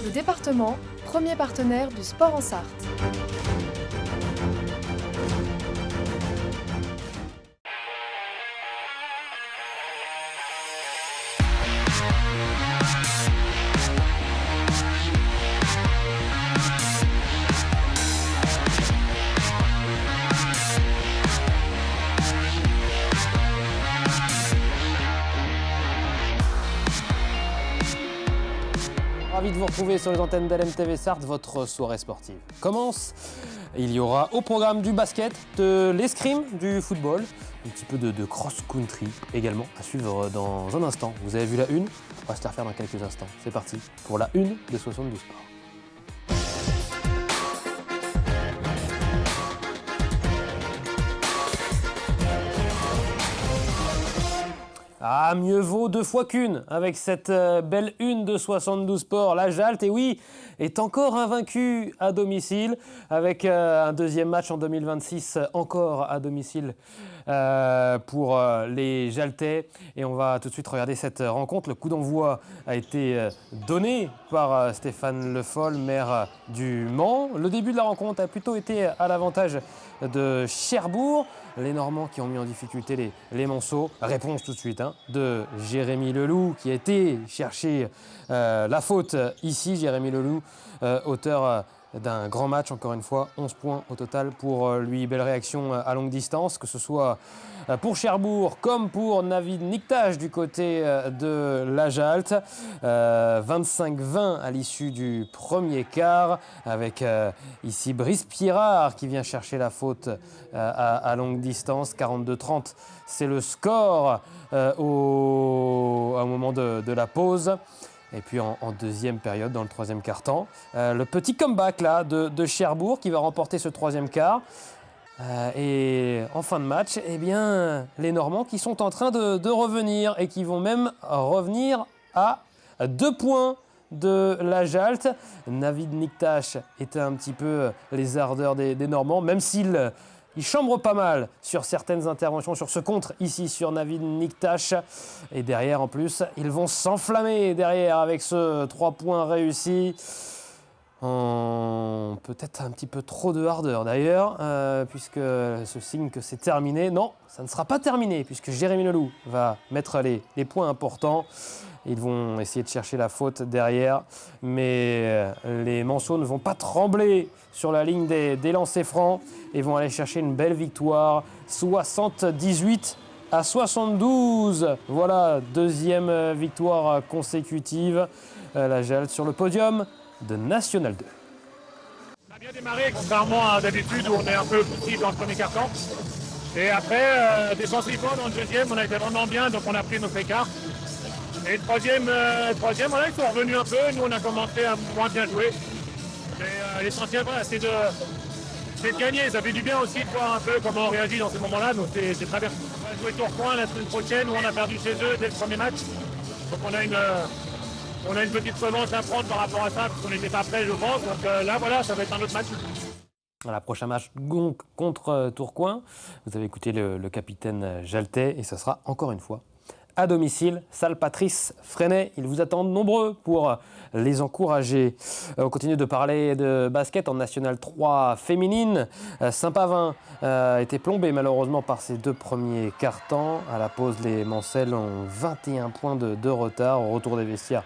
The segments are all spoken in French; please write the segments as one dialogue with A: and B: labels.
A: Le département, premier partenaire du sport en Sarthe.
B: Ravi de vous retrouver sur les antennes d'LMTV Sarthe, votre soirée sportive commence. Il y aura au programme du basket, de l'escrime, du football, un petit peu de cross-country également à suivre dans un instant. Vous avez vu la une, on va se la refaire dans quelques instants. C'est parti pour la une de 72 Sports. Ah, mieux vaut deux fois qu'une avec cette belle une de 72 Sports. La Jalte, et oui, est encore invaincue à domicile avec un deuxième match en 2026 encore à domicile pour les Jaltais. Et on va tout de suite regarder cette rencontre. Le coup d'envoi a été donné par Stéphane Le Foll, maire du Mans. Le début de la rencontre a plutôt été à l'avantage de Cherbourg. Les Normands qui ont mis en difficulté les Manceaux. Réponse tout de suite de Jérémy Leloup qui a été chercher la faute ici. Jérémy Leloup, auteur d'un grand match, encore une fois, 11 points au total pour lui. Belle réaction à longue distance, que ce soit pour Cherbourg comme pour Navid Niktage du côté de la Jalte. 25-20 à l'issue du premier quart, avec ici Brice Pirard qui vient chercher la faute à longue distance. 42-30, c'est le score au moment de la pause. Et puis en deuxième période, dans le troisième quart-temps, le petit comeback là de Cherbourg qui va remporter ce troisième quart. Et en fin de match, eh bien, les Normands qui sont en train de revenir et qui vont même revenir à 2 points de la Jalte. Navid Niktage était un petit peu les ardeurs des Normands, même s'il chambre pas mal sur certaines interventions, sur ce contre ici sur Navid Niktage. Et derrière, en plus, ils vont s'enflammer derrière avec ce 3 points réussi. Peut-être un petit peu trop de hardeur d'ailleurs, puisque ce signe que c'est terminé. Non, ça ne sera pas terminé, puisque Jérémy Leloup va mettre les points importants. Ils vont essayer de chercher la faute derrière, mais les Manceaux ne vont pas trembler sur la ligne des lancers francs et vont aller chercher une belle victoire, 78-72. Voilà, deuxième victoire consécutive. La Jalte sur le podium de National 2.
C: On a bien démarré, contrairement à d'habitude où on est un peu petit dans le premier quart-temps. Et après, défensivement, dans le deuxième, on a été vraiment bien, donc on a pris nos écarts. Et troisième, voilà, ils sont revenus un peu. Nous, on a commencé à moins bien jouer. Mais l'essentiel, voilà, c'est de gagner. Ça fait du bien aussi de voir un peu comment on réagit dans ces moments-là. Donc c'est très bien. On va jouer Tourcoing la semaine prochaine où on a perdu chez eux dès le premier match. Donc on a une petite revanche à prendre par rapport à ça, parce qu'on n'était pas prêts, je pense. Donc là, voilà, ça va être un autre match.
B: Voilà, prochain match contre Tourcoing. Vous avez écouté le capitaine Jaltais et ce sera encore une fois à domicile, salle Patrice Freinet. Ils vous attendent nombreux pour les encourager. On continue de parler de basket en National 3 féminine. Saint-Pavin a été plombé malheureusement par ses 2 premiers quart-temps. À la pause, les Mancelles ont 21 points de retard. Au retour des vestiaires,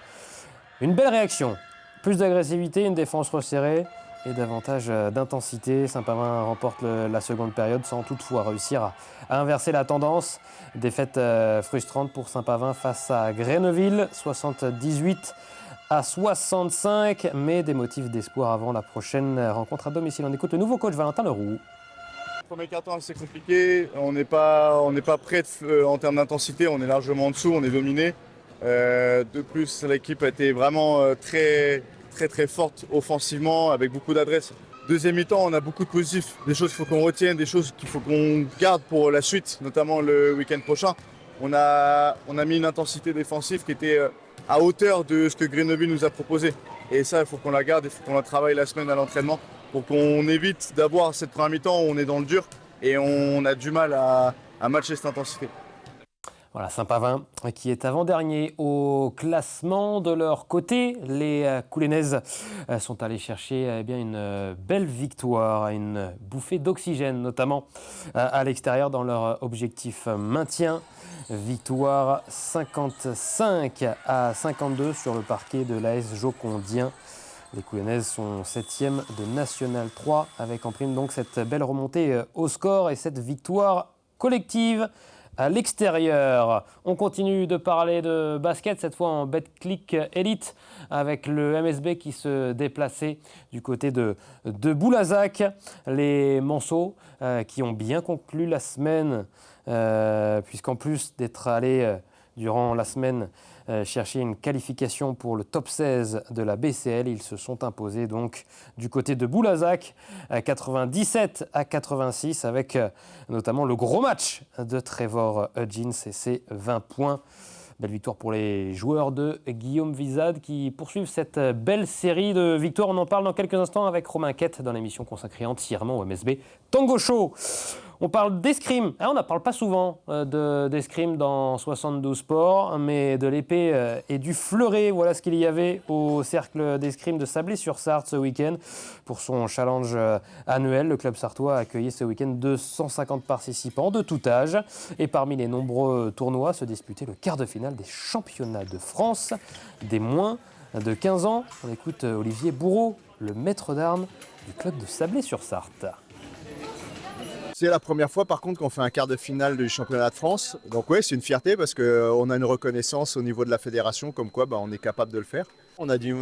B: une belle réaction. Plus d'agressivité, une défense resserrée et davantage d'intensité. Saint-Pavin remporte la seconde période sans toutefois réussir à inverser la tendance. Défaite frustrante pour Saint-Pavin face à Greneville, 78-65, mais des motifs d'espoir avant la prochaine rencontre à domicile. On écoute le nouveau coach Valentin Leroux.
D: Premier quart-temps assez compliqué, on n'est pas prêt en termes d'intensité, on est largement en dessous, on est dominé. De plus, l'équipe a été vraiment très forte offensivement, avec beaucoup d'adresse. Deuxième mi-temps, on a beaucoup de positifs, des choses qu'il faut qu'on retienne, des choses qu'il faut qu'on garde pour la suite, notamment le week-end prochain. On a mis une intensité défensive qui était à hauteur de ce que Greneville nous a proposé. Et ça, il faut qu'on la garde, il faut qu'on la travaille la semaine à l'entraînement pour qu'on évite d'avoir cette première mi-temps où on est dans le dur et on a du mal à matcher cette intensité.
B: Voilà, Saint-Pavin qui est avant-dernier au classement. De leur côté, les Coulennaises sont allés chercher une belle victoire, une bouffée d'oxygène notamment à l'extérieur dans leur objectif maintien. Victoire 55-52 sur le parquet de l'AS Jocondien. Les Coulennaises sont 7e de National 3 avec en prime donc cette belle remontée au score et cette victoire collective à l'extérieur. On continue de parler de basket, cette fois en Betclic Elite, avec le MSB qui se déplaçait du côté de Boulazac. Les Manceaux qui ont bien conclu la semaine, puisqu'en plus d'être allés durant la semaine chercher une qualification pour le top 16 de la BCL. Ils se sont imposés donc du côté de Boulazac 97-86 avec notamment le gros match de Trevor Hudgens et ses 20 points. Belle victoire pour les joueurs de Guillaume Vizade qui poursuivent cette belle série de victoires. On en parle dans quelques instants avec Romain Quette dans l'émission consacrée entièrement au MSB Tango Show. On parle d'escrime. On ne parle pas souvent d'escrime dans 72 Sports, mais de l'épée et du fleuret. Voilà ce qu'il y avait au cercle d'escrime de Sablé-sur-Sarthe ce week-end. Pour son challenge annuel, le club sartois a accueilli ce week-end 250 participants de tout âge. Et parmi les nombreux tournois se disputait le quart de finale des championnats de France des moins de 15 ans. On écoute Olivier Bourreau, le maître d'armes du club de Sablé-sur-Sarthe.
E: C'est la première fois par contre qu'on fait un quart de finale du championnat de France. Donc ouais, c'est une fierté parce qu'on a une reconnaissance au niveau de la fédération comme quoi on est capable de le faire. On a du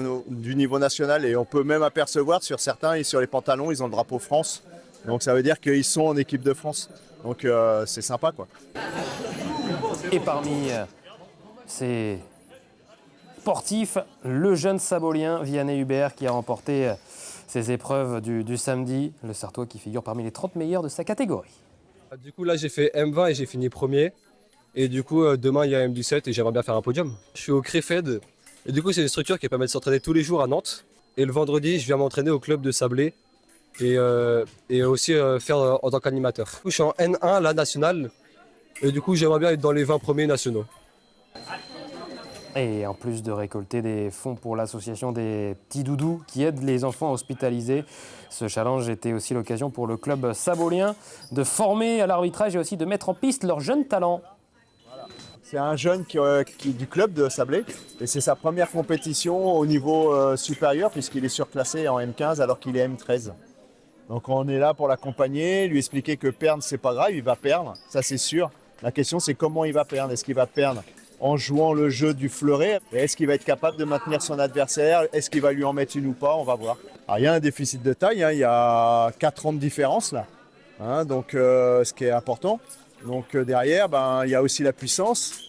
E: niveau national et on peut même apercevoir sur certains, et sur les pantalons, ils ont le drapeau France. Donc ça veut dire qu'ils sont en équipe de France. Donc c'est sympa quoi.
B: Et parmi ces sportifs, le jeune Sabolien Vianney Hubert qui a remporté ces épreuves du samedi, le Sartois qui figure parmi les 30 meilleurs de sa catégorie.
F: Du coup là j'ai fait M20 et j'ai fini premier. Et du coup demain il y a M17 et j'aimerais bien faire un podium. Je suis au Créfed et du coup c'est une structure qui permet de s'entraîner tous les jours à Nantes. Et le vendredi je viens m'entraîner au club de Sablé et aussi faire en tant qu'animateur. Je suis en N1 là national et du coup j'aimerais bien être dans les 20 premiers nationaux.
B: Et en plus de récolter des fonds pour l'association des petits doudous qui aident les enfants hospitalisés, ce challenge était aussi l'occasion pour le club sabolien de former à l'arbitrage et aussi de mettre en piste leurs jeunes talents.
E: C'est un jeune qui du club de Sablé et c'est sa première compétition au niveau supérieur puisqu'il est surclassé en M15 alors qu'il est M13. Donc on est là pour l'accompagner, lui expliquer que perdre c'est pas grave, il va perdre, ça c'est sûr. La question c'est comment il va perdre, est-ce qu'il va perdre en jouant le jeu du fleuret. Est-ce qu'il va être capable de maintenir son adversaire? Est-ce qu'il va lui en mettre une ou pas? On va voir. Alors, il y a un déficit de taille, il y a 4 ans de différence là, donc ce qui est important. Donc derrière, il y a aussi la puissance.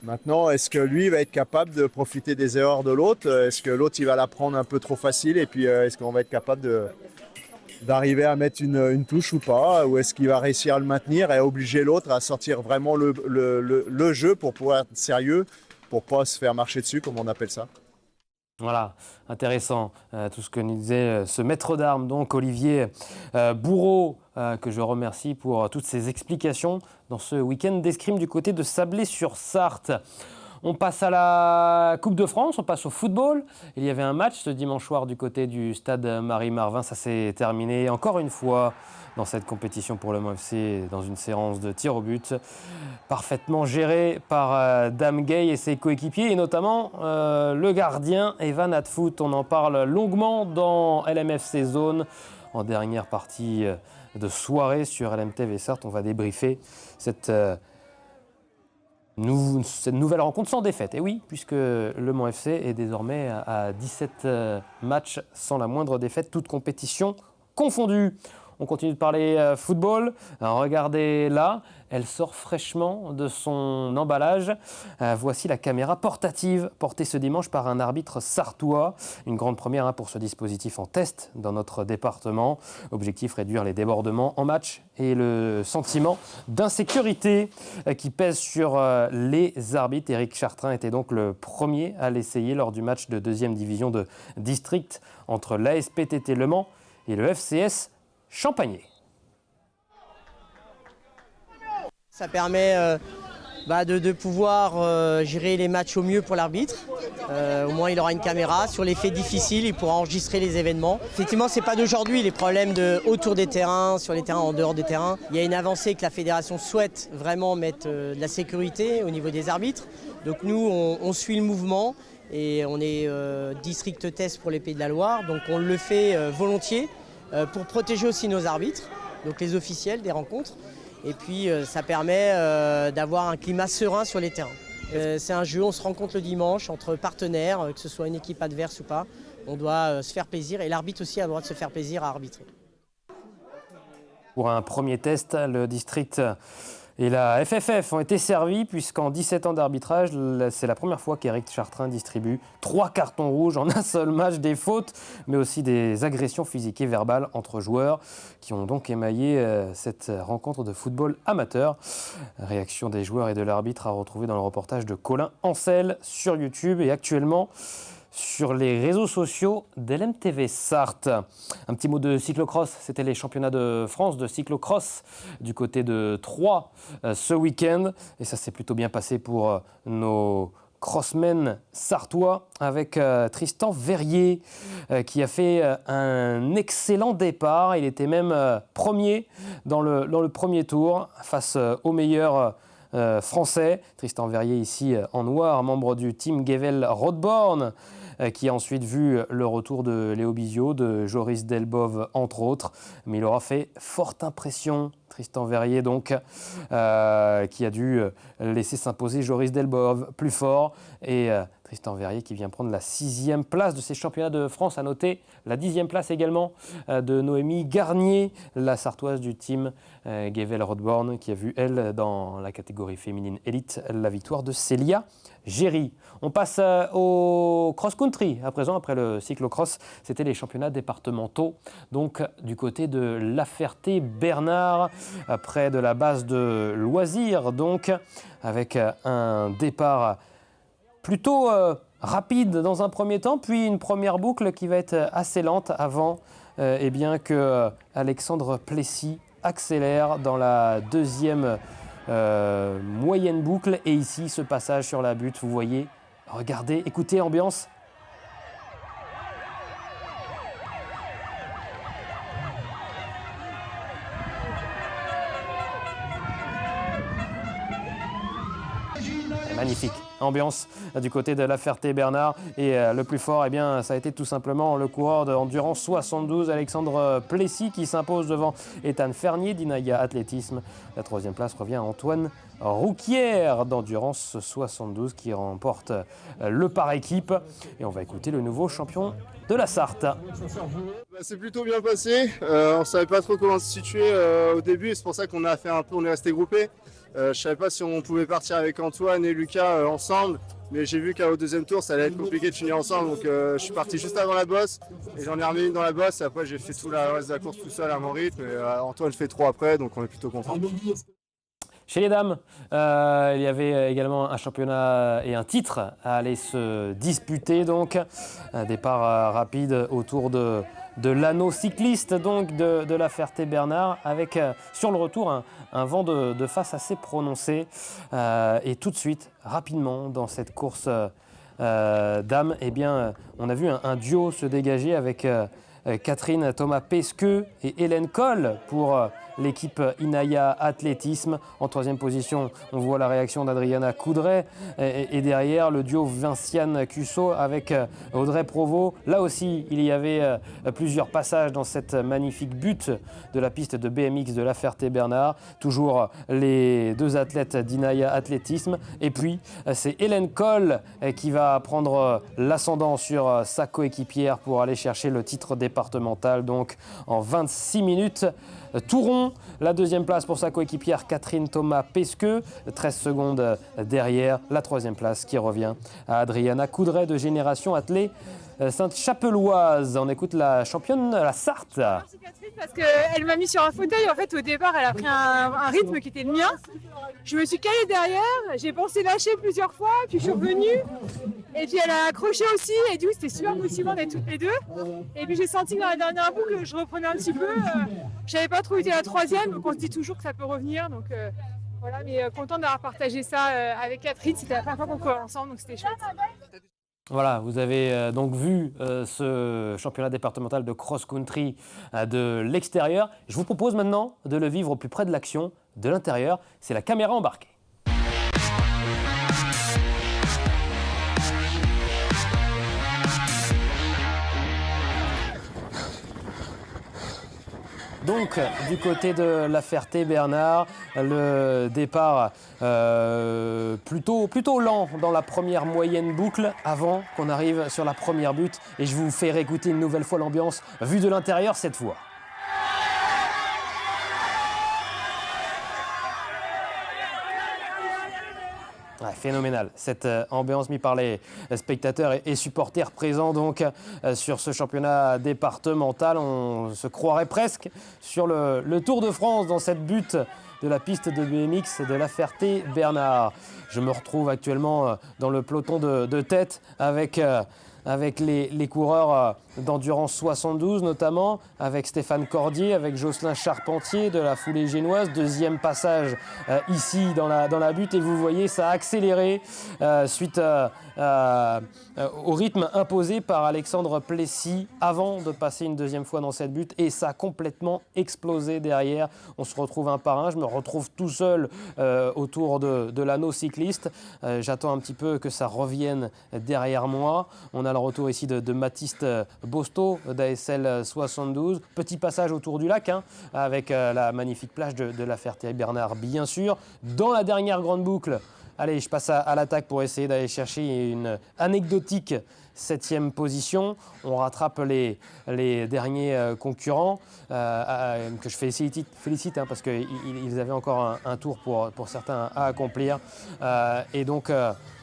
E: Maintenant, est-ce que lui va être capable de profiter des erreurs de l'autre? Est-ce que l'autre il va la prendre un peu trop facile? Et puis est-ce qu'on va être capable d'arriver à mettre une touche ou pas? Ou est-ce qu'il va réussir à le maintenir et à obliger l'autre à sortir vraiment le jeu pour pouvoir être sérieux, pour ne pas se faire marcher dessus, comme on appelle ça?
B: Voilà, intéressant tout ce que nous disait ce maître d'armes, donc Olivier Bourreau, que je remercie pour toutes ces explications dans ce week-end d'escrime du côté de Sablé-sur-Sarthe. On passe à la Coupe de France, on passe au football. Il y avait un match ce dimanche soir du côté du stade Marie-Marvin. Ça s'est terminé encore une fois dans cette compétition pour le MOFC dans une séance de tir au but parfaitement gérée par Dame Gay et ses coéquipiers et notamment le gardien Evan Atfoot. On en parle longuement dans LMFC Zone en dernière partie de soirée sur LMTV Sarthe. On va débriefer cette nouvelle rencontre sans défaite. Et oui, puisque le Mans FC est désormais à 17 matchs sans la moindre défaite, toute compétition confondue. On continue de parler football. Regardez là, elle sort fraîchement de son emballage. Voici la caméra portative portée ce dimanche par un arbitre sartois. Une grande première pour ce dispositif en test dans notre département. Objectif, réduire les débordements en match et le sentiment d'insécurité qui pèse sur les arbitres. Éric Chartrain était donc le premier à l'essayer lors du match de 2e division de district entre l'ASPTT Le Mans et le FCS Champagné.
G: Ça permet de pouvoir gérer les matchs au mieux pour l'arbitre. Au moins il aura une caméra. Sur les faits difficiles, il pourra enregistrer les événements. Effectivement, c'est pas d'aujourd'hui les problèmes autour des terrains, sur les terrains, en dehors des terrains. Il y a une avancée que la fédération souhaite vraiment mettre de la sécurité au niveau des arbitres. Donc nous, on suit le mouvement et on est district test pour les Pays de la Loire. Donc on le fait volontiers pour protéger aussi nos arbitres, donc les officiels des rencontres. Et puis ça permet d'avoir un climat serein sur les terrains. C'est un jeu, on se rencontre le dimanche entre partenaires, que ce soit une équipe adverse ou pas. On doit se faire plaisir et l'arbitre aussi a le droit de se faire plaisir à arbitrer.
B: Pour un premier test, le district et la FFF ont été servis puisqu'en 17 ans d'arbitrage, c'est la première fois qu'Éric Chartrain distribue 3 cartons rouges en un seul match, des fautes, mais aussi des agressions physiques et verbales entre joueurs qui ont donc émaillé cette rencontre de football amateur. Réaction des joueurs et de l'arbitre à retrouver dans le reportage de Colin Ancel sur YouTube et actuellement sur les réseaux sociaux d'LMTV Sarthe. Un petit mot de cyclocross, c'était les championnats de France de cyclocross du côté de Troyes ce week-end. Et ça s'est plutôt bien passé pour nos crossmen sartois avec Tristan Verrier qui a fait un excellent départ. Il était même premier dans le premier tour face au meilleur français. Tristan Verrier ici en noir, membre du team Gevel Roadborne, qui a ensuite vu le retour de Léo Bizio, de Joris Delbov entre autres. Mais il aura fait forte impression, Tristan Verrier donc, qui a dû laisser s'imposer Joris Delbov plus fort. Et Tristan Verrier qui vient prendre la 6e place de ces championnats de France. À noter la 10e place également de Noémie Garnier, la sartoise du team Gevel Roadborne, qui a vu, elle, dans la catégorie féminine élite, la victoire de Célia Géry. On passe au cross-country à présent, après le cyclocross. C'était les championnats départementaux, donc du côté de La Ferté-Bernard, près de la base de loisirs, donc, avec un départ plutôt rapide dans un premier temps, puis une première boucle qui va être assez lente avant que Alexandre Plessis accélère dans la deuxième moyenne boucle. Et ici, ce passage sur la butte, vous voyez, regardez, écoutez, ambiance. Magnifique ambiance du côté de La Ferté-Bernard. Et le plus fort, ça a été tout simplement le coureur d'Endurance 72, Alexandre Plessis, qui s'impose devant Ethan Fernier d'Inaya Athlétisme. La 3e place revient à Antoine Rouquière d'Endurance 72, qui remporte le par équipe. Et on va écouter le nouveau champion de la Sarthe.
D: C'est plutôt bien passé. On ne savait pas trop comment se situer au début, et c'est pour ça qu'on a fait on est resté groupés. Je ne savais pas si on pouvait partir avec Antoine et Lucas ensemble, mais j'ai vu qu'au deuxième tour ça allait être compliqué de finir ensemble, donc je suis parti juste avant la bosse et j'en ai remis une dans la bosse, et après j'ai fait tout le reste de la course tout seul à mon rythme, et Antoine fait 3 après, donc on est plutôt content.
B: Chez les dames, il y avait également un championnat et un titre à aller se disputer, donc un départ rapide autour de l'anneau cycliste, donc de La Ferté-Bernard, avec sur le retour un vent de face assez prononcé. Et tout de suite, rapidement, dans cette course dames, on a vu un duo se dégager avec Catherine Thomas-Pesqueux et Hélène Coll pour l'équipe Inaya Athlétisme. En 3e position, on voit la réaction d'Adriana Coudray, et derrière le duo Vinciane Cusso avec Audrey Provost. Là aussi, il y avait plusieurs passages dans cette magnifique butte de la piste de BMX de La Ferté-Bernard. Toujours les 2 athlètes d'Inaya Athlétisme. Et puis, c'est Hélène Coll qui va prendre l'ascendant sur sa coéquipière pour aller chercher le titre départemental, donc en 26 minutes. Tout rond, la 2e place pour sa coéquipière Catherine Thomas-Pesqueux, 13 secondes derrière, la 3e place qui revient à Adriana Coudray de Génération Athlée Sainte-Chapelloise. On écoute la championne de la Sarthe.
H: Merci Catherine, parce qu'elle m'a mis sur un fauteuil. En fait, au départ, elle a pris un rythme qui était le mien. Je me suis calée derrière, j'ai pensé lâcher plusieurs fois, puis je suis revenue. Et puis elle a accroché aussi, et du coup c'était super motivant d'être toutes les deux. Et puis j'ai senti que dans la dernière boucle, je reprenais un petit peu. Je savais pas trop où était la 3e, donc on se dit toujours que ça peut revenir. Donc Voilà, mais content d'avoir partagé ça avec Catherine. C'était la première fois qu'on courait ensemble, donc c'était chouette.
B: Voilà, vous avez donc vu ce championnat départemental de cross-country de l'extérieur. Je vous propose maintenant de le vivre au plus près de l'action, de l'intérieur. C'est la caméra embarquée. Donc, du côté de La Ferté-Bernard, le départ plutôt lent dans la première moyenne boucle avant qu'on arrive sur la première butte. Et je vous fais réécouter une nouvelle fois l'ambiance vue de l'intérieur cette fois. Ouais, phénoménal, cette ambiance mise par les spectateurs et supporters présents donc sur ce championnat départemental. On se croirait presque sur le Tour de France dans cette butte de la piste de BMX de La Ferté-Bernard. Je me retrouve actuellement dans le peloton de tête avec les coureurs d'Endurance 72 notamment, avec Stéphane Cordier, avec Jocelyn Charpentier de la foulée génoise. Deuxième passage ici dans la butte et vous voyez ça a accéléré suite au rythme imposé par Alexandre Plessis avant de passer une deuxième fois dans cette butte et ça a complètement explosé derrière. On se retrouve un par un, je me retrouve tout seul autour de l'anneau cycliste. J'attends un petit peu que ça revienne derrière moi. On a le retour ici de Mathiste Bosto d'ASL 72. Petit passage autour du lac avec la magnifique plage de La Ferté-Bernard bien sûr. Dans la dernière grande boucle, allez, je passe à l'attaque pour essayer d'aller chercher une anecdotique 7e position. On rattrape les derniers concurrents que je félicite parce qu'ils avaient encore un tour pour certains à accomplir. Et donc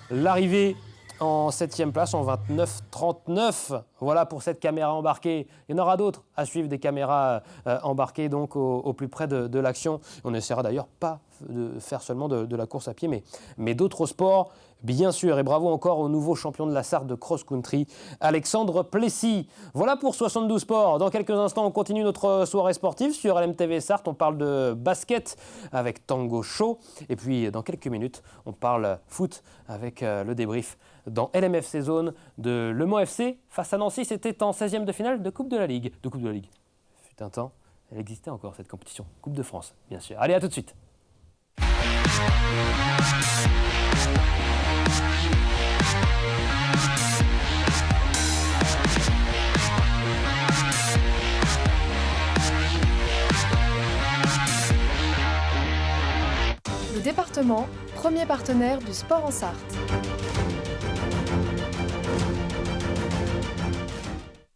B: l'arrivée en 7e place en 29-39. Voilà pour cette caméra embarquée. Il y en aura d'autres à suivre, des caméras embarquées donc au plus près de l'action. On essaiera d'ailleurs pas de faire seulement de la course à pied, mais d'autres sports, bien sûr. Et bravo encore au nouveau champion de la Sarthe de cross-country, Alexandre Plessis. Voilà pour 72 Sports. Dans quelques instants, on continue notre soirée sportive sur LMTV Sarthe. On parle de basket avec Tango Show. Et puis, dans quelques minutes, on parle foot avec le débrief dans LMFC Zone de Le Mans FC face à Nancy. C'était en 16e de finale de Coupe de la Ligue. Fut un temps, elle existait encore cette compétition. Coupe de France, bien sûr. Allez, à tout de suite.
A: Le département, premier partenaire du sport en Sarthe.